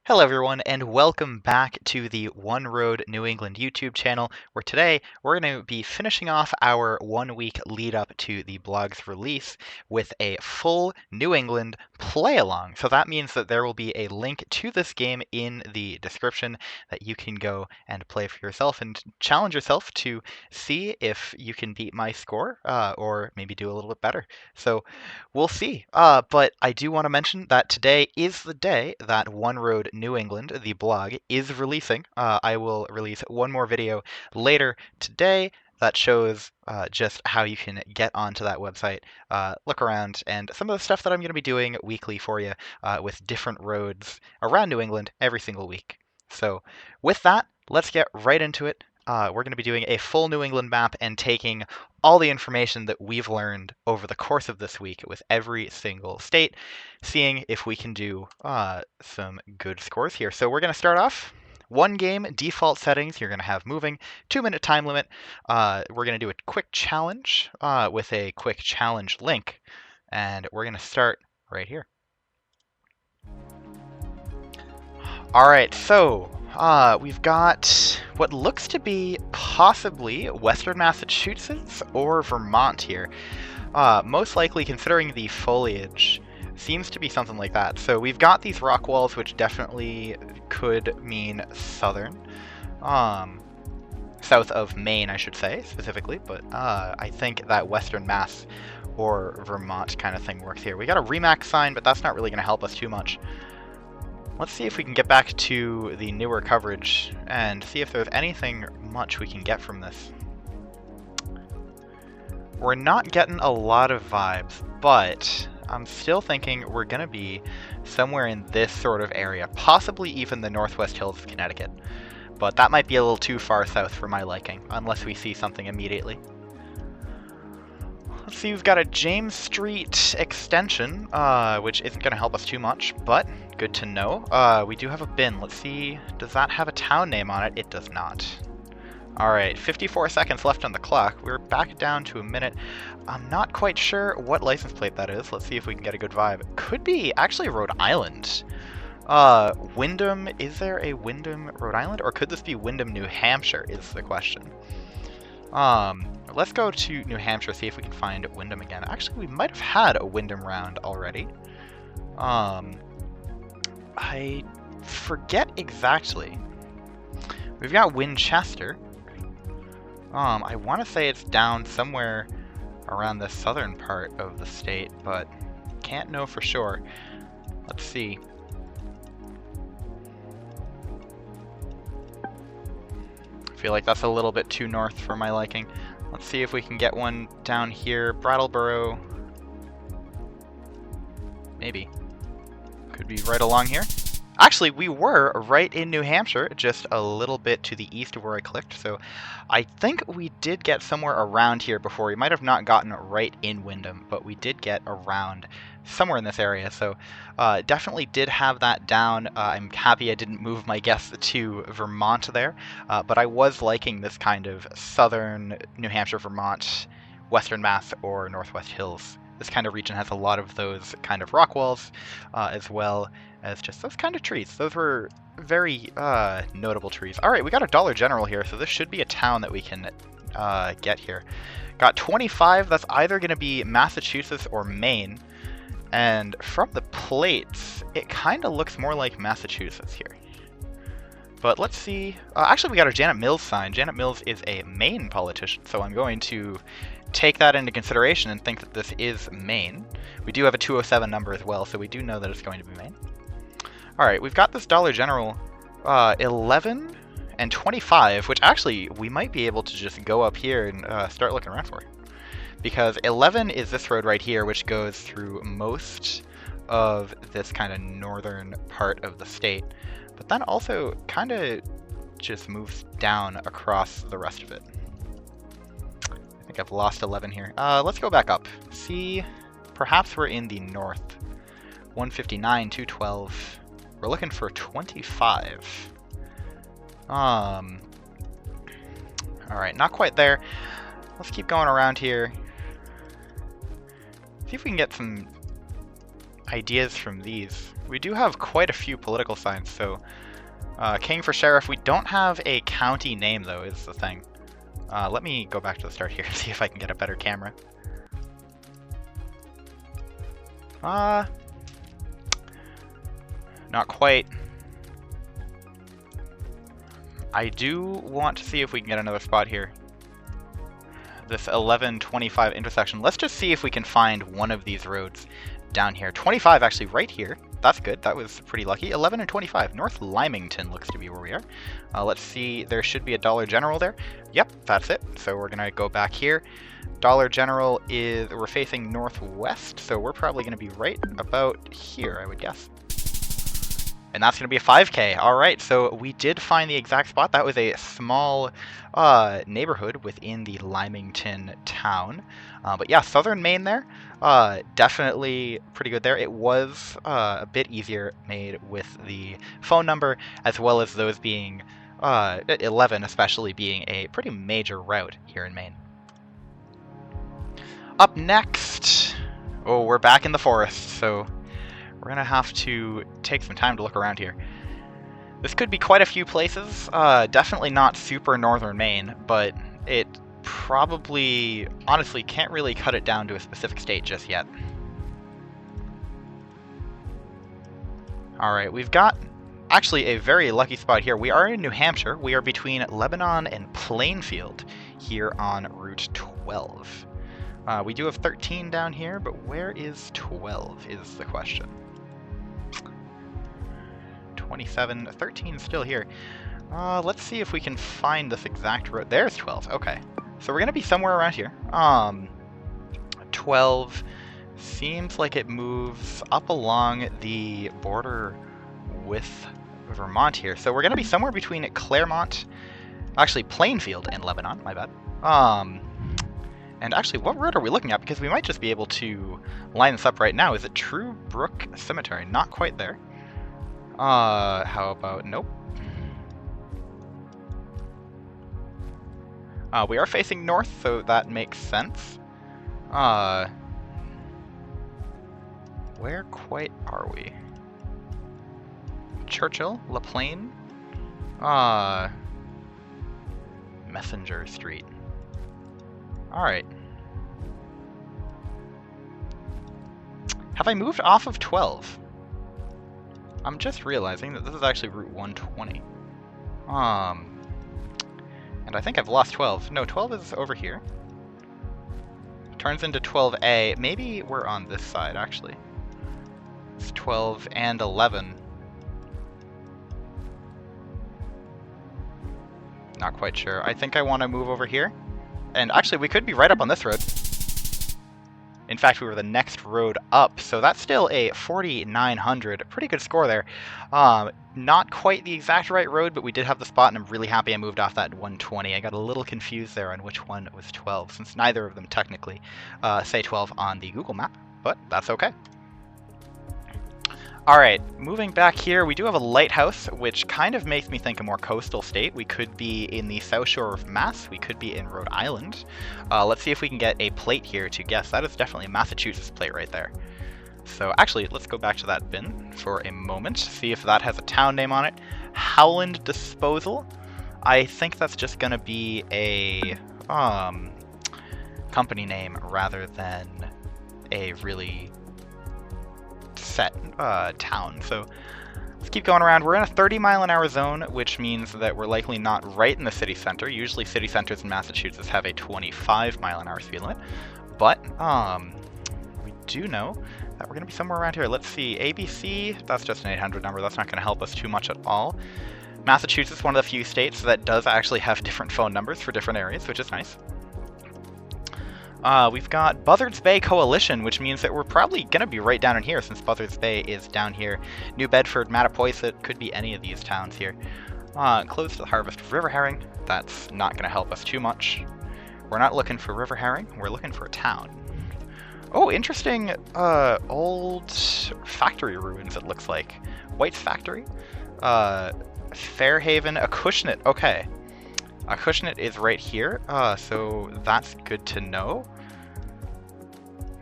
Hello everyone and welcome back to the One Road New England YouTube channel, where today we're going to be finishing off our 1 week lead up to the blog's release with a full New England play along. So that means that there will be a link to this game in the description that you can go and play for yourself and challenge yourself to see if you can beat my score or maybe do a little bit better. So we'll see. But I do want to mention that today is the day that One Road New England, the blog, is releasing. I will release one more video later today that shows just how you can get onto that website, look around, and some of the stuff that I'm going to be doing weekly for you with different roads around New England every single week. So with that, let's get right into it. We're going to be doing a full New England map and taking all the information that we've learned over the course of this week with every single state, seeing if we can do some good scores here. So we're going to start off. One game, default settings, you're going to have moving, 2-minute time limit. We're going to do a quick challenge with a quick challenge link, and we're going to start right here. All right, so we've got what looks to be possibly Western Massachusetts or Vermont here. Most likely, considering the foliage, seems to be something like that. So we've got these rock walls, which definitely could mean southern. South of Maine, I should say, specifically. But I think that Western Mass or Vermont kind of thing works here. We got a Remax sign, but that's not really going to help us too much. Let's see if we can get back to the newer coverage and see if there's anything much we can get from this. We're not getting a lot of vibes, but I'm still thinking we're going to be somewhere in this sort of area, possibly even the Northwest Hills of Connecticut. But that might be a little too far south for my liking, unless we see something immediately. Let's see, we've got a James Street extension, which isn't going to help us too much, but good to know. We do have a bin. Let's see, does that have a town name on it? It does not. Alright, 54 seconds left on the clock. We're back down to a minute. I'm not quite sure what license plate that is. Let's see if we can get a good vibe. It could be actually Rhode Island. Windham, is there a Windham, Rhode Island? Or could this be Windham, New Hampshire is the question. Let's go to New Hampshire, see if we can find Windham again. Actually, we might have had a Windham round already. I forget exactly. We've got Winchester. I want to say it's down somewhere around the southern part of the state, but can't know for sure. Let's see. I feel like that's a little bit too north for my liking. Let's see if we can get one down here. Brattleboro. Maybe. Could be right along here. Actually, we were right in New Hampshire, just a little bit to the east of where I clicked, so I think we did get somewhere around here before. We might have not gotten right in Windham, but we did get around somewhere in this area, so definitely did have that down. I'm happy I didn't move my guess to Vermont there, but I was liking this kind of southern New Hampshire, Vermont, Western Mass, or Northwest Hills. This kind of region has a lot of those kind of rock walls, as well as just those kind of trees. Those were very notable trees. All right, we got a Dollar General here, so this should be a town that we can get here. Got 25, that's either going to be Massachusetts or Maine. And from the plates, it kind of looks more like Massachusetts here. But let's see. Actually, we got a Janet Mills sign. Janet Mills is a Maine politician, so I'm going to take that into consideration and think that this is Maine. We do have a 207 number as well, so we do know that it's going to be Maine. Alright, we've got this Dollar General 11 and 25, which actually we might be able to just go up here and start looking around for. Because 11 is this road right here, which goes through most of this kind of northern part of the state, but then also kind of just moves down across the rest of it. I think I've lost 11 here. Let's go back up. See, perhaps we're in the north. 159, 212. We're looking for 25. Alright, not quite there. Let's keep going around here. See if we can get some ideas from these. We do have quite a few political signs, so king for sheriff. We don't have a county name, though, is the thing. Let me go back to the start here and see if I can get a better camera. Not quite. I do want to see if we can get another spot here. This 1125 intersection. Let's just see if we can find one of these roads down here. 25 actually right here. That's good. That was pretty lucky. 11 and 25. North Lymington looks to be where we are. Let's see. There should be a Dollar General there. Yep, that's it. So we're going to go back here. Dollar General is, we're facing northwest, so we're probably going to be right about here, I would guess. And that's going to be a 5K. All right, so we did find the exact spot. That was a small neighborhood within the Lymington town. But yeah, southern Maine there, definitely pretty good there. It was a bit easier made with the phone number, as well as those being 11 especially being a pretty major route here in Maine. Up next, oh, we're back in the forest, so we're going to have to take some time to look around here. This could be quite a few places. Definitely not super northern Maine, but it probably, honestly, can't really cut it down to a specific state just yet. Alright, we've got actually a very lucky spot here. We are in New Hampshire. We are between Lebanon and Plainfield here on Route 12. We do have 13 down here, but where is 12 is the question. 27, 13 still here. Let's see if we can find this exact road. There's 12, okay. So we're gonna be somewhere around here. 12 seems like it moves up along the border with Vermont here. So we're gonna be somewhere between Claremont, actually Plainfield and Lebanon, my bad. And actually, what road are we looking at? Because we might just be able to line this up right now. Is it True Brook Cemetery? Not quite there. How about, nope. We are facing north, so that makes sense. Where quite are we? Churchill, La Plaine, Messenger Street. Alright. Have I moved off of 12? I'm just realizing that this is actually Route 120. And I think I've lost 12. No, 12 is over here. Turns into 12A. Maybe we're on this side, actually. It's 12 and 11. Not quite sure. I think I want to move over here. And actually, we could be right up on this road. In fact, we were the next road up, so that's still a 4,900. Pretty good score there. Not quite the exact right road, but we did have the spot, and I'm really happy I moved off that 120. I got a little confused there on which one was 12, since neither of them technically say 12 on the Google map, but that's okay. Alright, moving back here, we do have a lighthouse, which kind of makes me think a more coastal state. We could be in the South Shore of Mass, we could be in Rhode Island. Let's see if we can get a plate here to guess. That is definitely a Massachusetts plate right there. So actually, let's go back to that bin for a moment, see if that has a town name on it. Howland Disposal. I think that's just going to be a company name rather than a really set town. So let's keep going around. We're in a 30-mile-an-hour zone, which means that we're likely not right in the city center. Usually city centers in Massachusetts have a 25-mile-an-hour speed limit, but we do know that we're going to be somewhere around here. Let's see, ABC, that's just an 800 number. That's not going to help us too much at all. Massachusetts, one of the few states that does actually have different phone numbers for different areas, which is nice. We've got Buzzards Bay Coalition, which means that we're probably going to be right down in here since Buzzards Bay is down here. New Bedford, Mattapoisett, could be any of these towns here. Close to the harvest of river herring. That's not going to help us too much. We're not looking for river herring, we're looking for a town. Oh, interesting old factory ruins, it looks like. White's Factory. Fairhaven, Acushnet. Okay. Acushnet is right here, so that's good to know.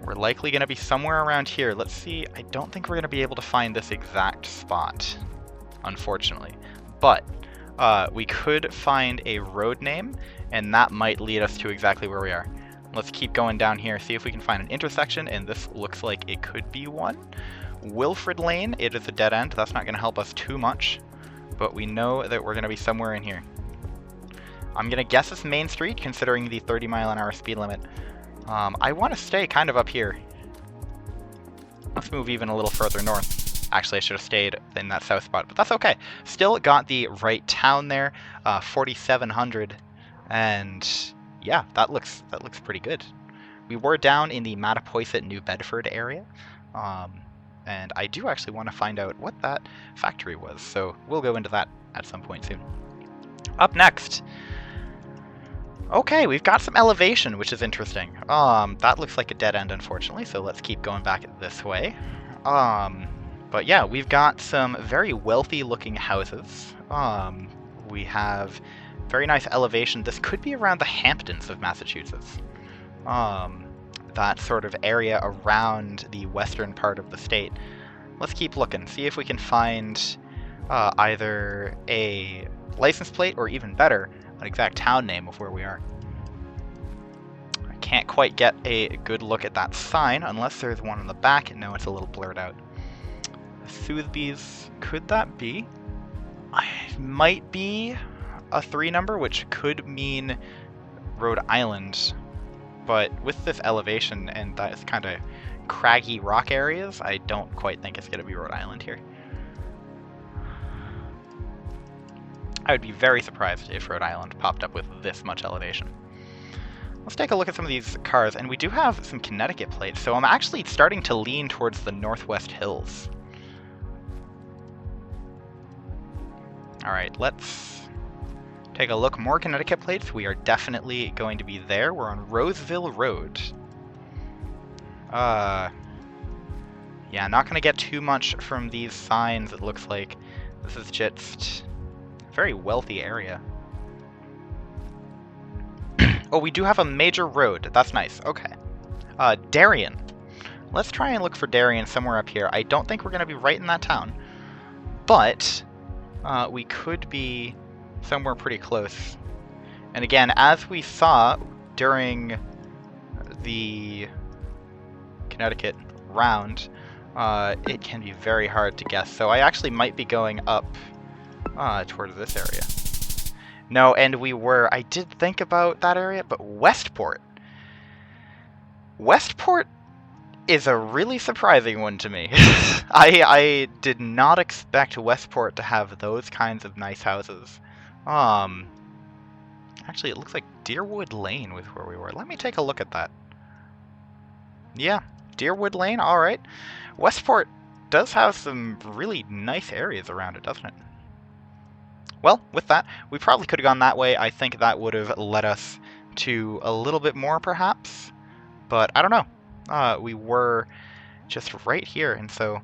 We're likely going to be somewhere around here. Let's see. I don't think we're going to be able to find this exact spot, unfortunately. But we could find a road name, and that might lead us to exactly where we are. Let's keep going down here, see if we can find an intersection, and this looks like it could be one. Wilfred Lane, it is a dead end. That's not going to help us too much, but we know that we're going to be somewhere in here. I'm going to guess it's Main Street, considering the 30-mile-an-hour speed limit. I want to stay kind of up here. Let's move even a little further north. Actually, I should have stayed in that south spot, but that's okay. Still got the right town there, 4,700, and yeah, that looks pretty good. We were down in the Mattapoisett, New Bedford area, and I do actually want to find out what that factory was, so we'll go into that at some point soon. Up next. Okay, we've got some elevation, which is interesting. That looks like a dead end, unfortunately, so let's keep going back this way. But yeah, we've got some very wealthy-looking houses. We have very nice elevation. This could be around the Hamptons of Massachusetts. That sort of area around the western part of the state. Let's keep looking, see if we can find either a license plate or, even better, an exact town name of where we are. I can't quite get a good look at that sign unless there's one on the back. No, it's a little blurred out. Soothby's, could that be? It might be a 3 number, which could mean Rhode Island, but with this elevation and that kind of craggy rock areas, I don't quite think it's going to be Rhode Island here. I would be very surprised if Rhode Island popped up with this much elevation. Let's take a look at some of these cars, and we do have some Connecticut plates, so I'm actually starting to lean towards the Northwest Hills. Alright, let's take a look. More Connecticut plates. We are definitely going to be there. We're on Roseville Road. Yeah, not going to get too much from these signs. It looks like this is just a very wealthy area. Oh, we do have a major road. That's nice. Okay. Darien. Let's try and look for Darien somewhere up here. I don't think we're going to be right in that town, but we could be somewhere pretty close. And again, as we saw during the Connecticut round, it can be very hard to guess. So I actually might be going up towards this area. No, and I did think about that area, but Westport. Westport is a really surprising one to me. I did not expect Westport to have those kinds of nice houses. Actually, it looks like Deerwood Lane was where we were. Let me take a look at that. Yeah, Deerwood Lane, alright. Westport does have some really nice areas around it, doesn't it? Well, with that, we probably could have gone that way. I think that would have led us to a little bit more, perhaps. But I don't know. We were just right here, and so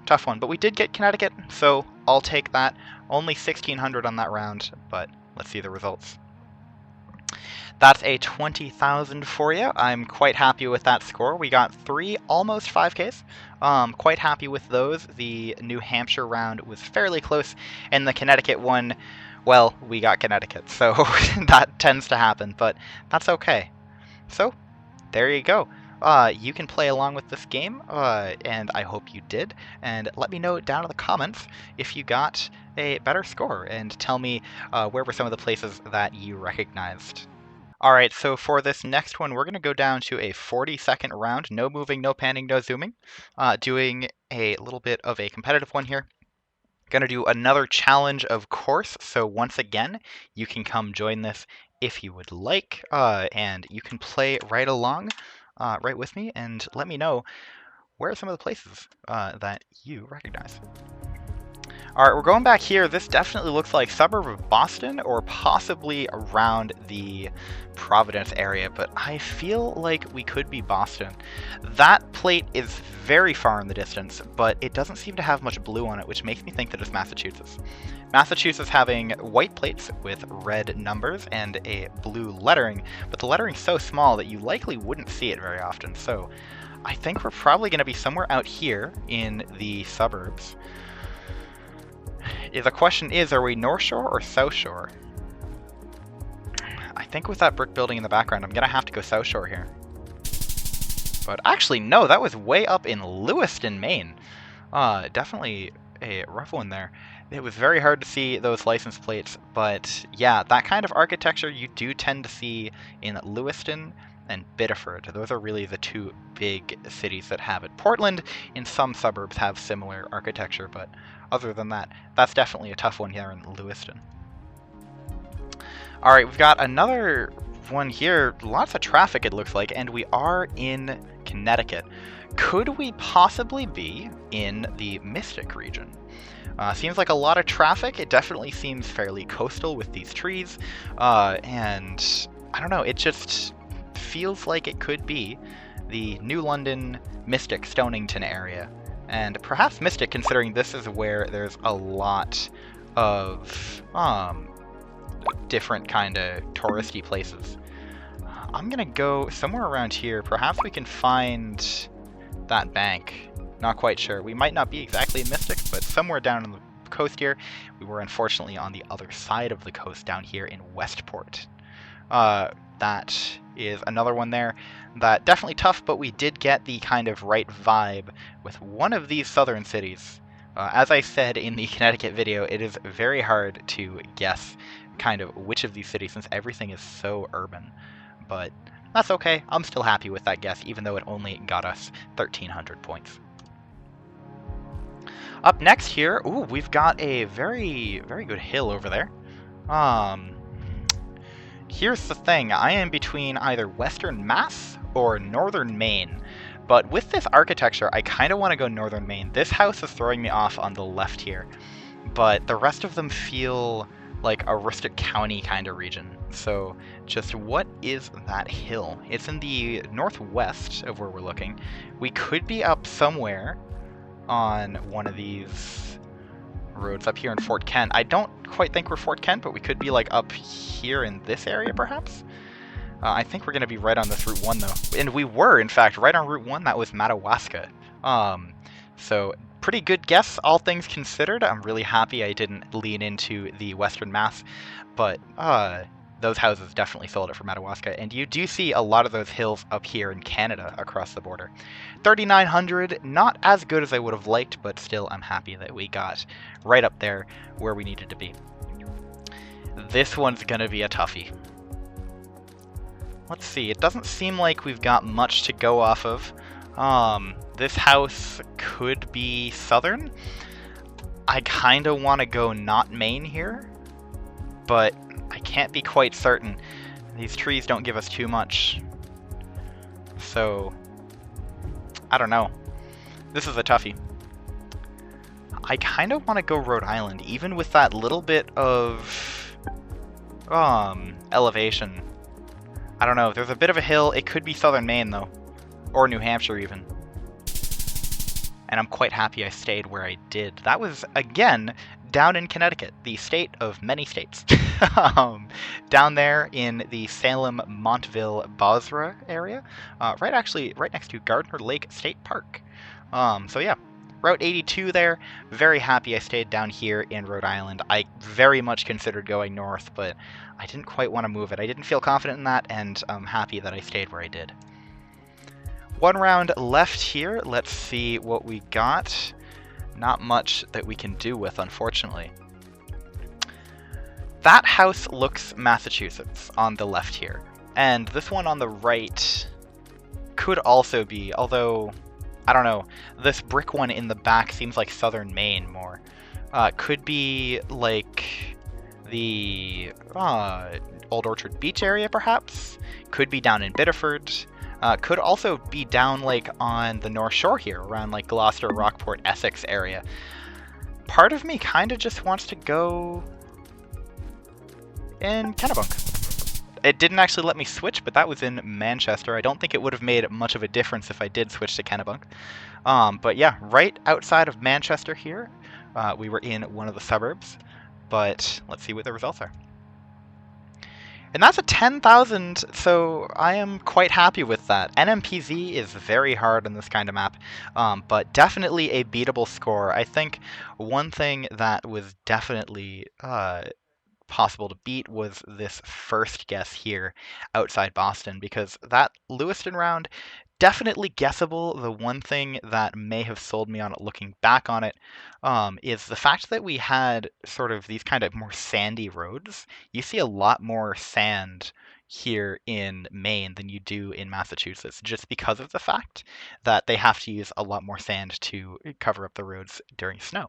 tough one. But we did get Connecticut, so I'll take that. Only 1,600 on that round, but let's see the results. That's a 20,000 for you. I'm quite happy with that score. We got 3 almost 5Ks. Quite happy with those. The New Hampshire round was fairly close, and the Connecticut one, well, we got Connecticut, so that tends to happen, but that's okay. So, there you go. You can play along with this game, and I hope you did, and let me know down in the comments if you got a better score, and tell me where were some of the places that you recognized. Alright, so for this next one, we're going to go down to a 40-second round. No moving, no panning, no zooming. Doing a little bit of a competitive one here. Going to do another challenge, of course. So once again, you can come join this if you would like. And you can play right along, right with me, and let me know where are some of the places that you recognize. Alright, we're going back here. This definitely looks like suburb of Boston, or possibly around the Providence area, but I feel like we could be Boston. That plate is very far in the distance, but it doesn't seem to have much blue on it, which makes me think that it's Massachusetts. Massachusetts having white plates with red numbers and a blue lettering, but the lettering's so small that you likely wouldn't see it very often, so I think we're probably going to be somewhere out here in the suburbs. The question is, are we North Shore or South Shore? I think with that brick building in the background, I'm going to have to go South Shore here. But actually, no, that was way up in Lewiston, Maine. Definitely a rough one there. It was very hard to see those license plates, but yeah, that kind of architecture you do tend to see in Lewiston and Biddeford. Those are really the two big cities that have it. Portland, in some suburbs, have similar architecture, but other than that, that's definitely a tough one here in Lewiston. Alright, we've got another one here. Lots of traffic, it looks like, and we are in Connecticut. Could we possibly be in the Mystic region? Seems like a lot of traffic. It definitely seems fairly coastal with these trees, and I don't know, it just feels like it could be the New London, Mystic, Stonington area. And perhaps Mystic, considering this is where there's a lot of different kind of touristy places. I'm gonna go somewhere around here. Perhaps we can find that bank. Not quite sure. We might not be exactly in Mystic, but somewhere down on the coast here. We were unfortunately on the other side of the coast down here in Westport. That is another one there. That definitely tough, but we did get the kind of right vibe with one of these southern cities. As I said in the Connecticut video, it is very hard to guess kind of which of these cities since everything is so urban. But that's okay. I'm still happy with that guess, even though it only got us 1,300 points. Up next here, ooh, we've got a very, very good hill over there. Here's the thing. I am between either Western Mass or Northern Maine. But with this architecture, I kind of want to go Northern Maine. This house is throwing me off on the left here. But the rest of them feel like Aroostook County kind of region. So just what is that hill? It's in the northwest of where we're looking. We could be up somewhere on one of these roads up here in Fort Kent. I don't quite think we're Fort Kent, but we could be like up here in this area perhaps. I think we're going to be right on this Route 1 though. And we were, in fact, right on Route 1. That was Madawaska. So pretty good guess, all things considered. I'm really happy I didn't lean into the Western Mass, but those houses definitely sold it for Madawaska, and you do see a lot of those hills up here in Canada across the border. 3,900, not as good as I would have liked, but still I'm happy that we got right up there where we needed to be. This one's gonna be a toughie. Let's see, it doesn't seem like we've got much to go off of. This house could be southern. I kind of want to go not Maine here, but I can't be quite certain. These trees don't give us too much. So, I don't know. This is a toughie. I kind of want to go Rhode Island, even with that little bit of elevation. I don't know, there's a bit of a hill. It could be southern Maine though, or New Hampshire even. And I'm quite happy I stayed where I did. That was, again, down in Connecticut, the state of many states. Down there in the Salem, Montville, Bosra area. Right next to Gardner Lake State Park. So yeah, Route 82 there. Very happy I stayed down here in Rhode Island. I very much considered going north, but I didn't quite want to move it. I didn't feel confident in that, and I'm happy that I stayed where I did. One round left here. Let's see what we got. Not much that we can do with, unfortunately. That house looks Massachusetts on the left here. And this one on the right could also be, although, I don't know, this brick one in the back seems like southern Maine more. Could be like the Old Orchard Beach area, perhaps. Could be down in Biddeford. Could also be down like on the North Shore here, around like Gloucester, Rockport, Essex area. Part of me kind of just wants to go in Kennebunk. It didn't actually let me switch, but that was in Manchester. I don't think it would have made much of a difference if I did switch to Kennebunk. But yeah, right outside of Manchester here, we were in one of the suburbs. But let's see what the results are. And that's a 10,000, so I am quite happy with that. NMPZ is very hard on this kind of map, but definitely a beatable score. I think one thing that was definitely possible to beat was this first guess here outside Boston, because that Lewiston round, definitely guessable. The one thing that may have sold me on it looking back on it is the fact that we had sort of these kind of more sandy roads. You see a lot more sand here in Maine than you do in Massachusetts, just because of the fact that they have to use a lot more sand to cover up the roads during snow.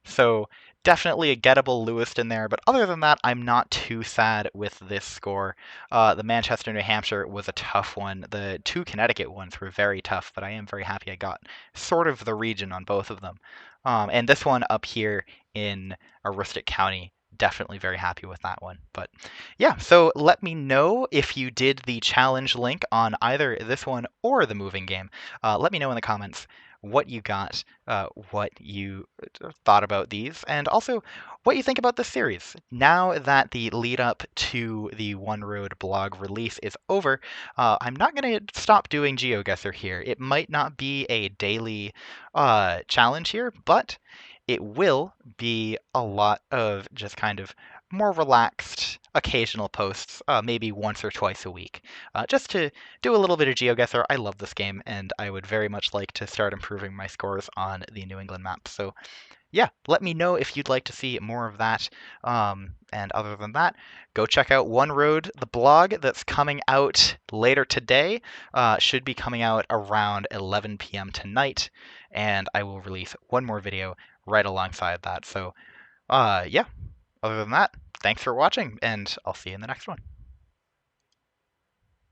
So definitely a gettable Lewiston there, but other than that, I'm not too sad with this score. The Manchester, New Hampshire was a tough one. The two Connecticut ones were very tough, but I am very happy I got sort of the region on both of them. And this one up here in Aroostook County, definitely very happy with that one. But yeah, so let me know if you did the challenge link on either this one or the moving game. Let me know in the comments what you got, what you thought about these, and also what you think about this series. Now that the lead up to the One Road blog release is over, I'm not going to stop doing Geoguessr here. It might not be a daily challenge here, but it will be a lot of just kind of more relaxed occasional posts, maybe once or twice a week, just to do a little bit of GeoGuessr. I love this game, and I would very much like to start improving my scores on the New England map. So yeah, let me know if you'd like to see more of that. And other than that, go check out One Road, the blog that's coming out later today. Should be coming out around 11 p.m. tonight, and I will release one more video right alongside that. So yeah, other than that, thanks for watching, and I'll see you in the next one.